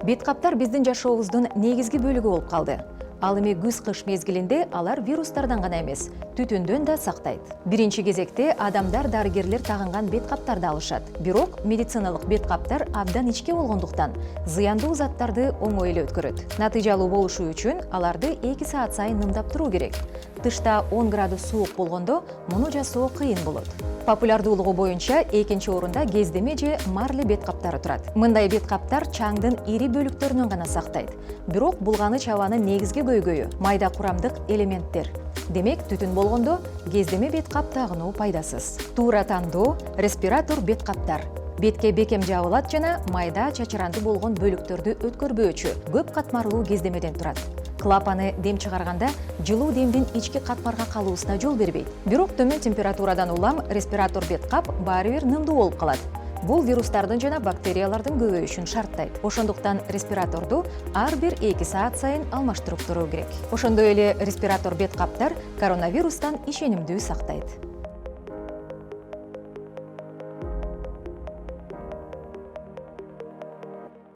Бет каптар биздин жашообуздун негизги бөлүгү болуп калды. Ал эми күз-кыш мезгилинде алар вирустардан гана эмес, түтүндөн да сактайт. Биринчи кезекте адамдар дарыгерлер тагынган бет каптарды алышат. Бирок медициналык бет каптар абдан ичке болгондуктан зыяндуу заттарды оңой эле өткөрөт. Натыйжалуу болушу үчүн аларды 2 саат сайын нымдап туруу керек. Тышта 10 градус суук болгондо муну жасоо кыйын болот. Популярдуулугу боюнча экинчи орунда кездеме же марле бет каптары турат. Мындай бет каптар чаңдын ири бөлүктөрүнөн гана сактайт. Бирок булганыч абанын негизги көйгөйү майда курамдык элементтер. Демек, түтүн болгондо кездеме бет кап тагынуу пайдасыз. Туура тандоо респиратор бет каптар. Бетке бекем жабылат жана майда чачыранды болгон бөлүктөрдү өткөрбөөчү көп катмарлуу кездемеден турат. Клапаны дем чыгарганда жылуу демдин ички катмарга калуусуна жол бербейт. Бирок төмөн температурадан улам респиратор бет кап баары бир нымдуу болуп калат. Бул вирустардын жана бактериялардын көбөйүшүн шарттайт. Ошондуктан респираторду ар бир 2 саат сайын алмаштырып туруу керек. Ошондой эле респиратор бет каптар коронавирустан ишенимдүү сактайт.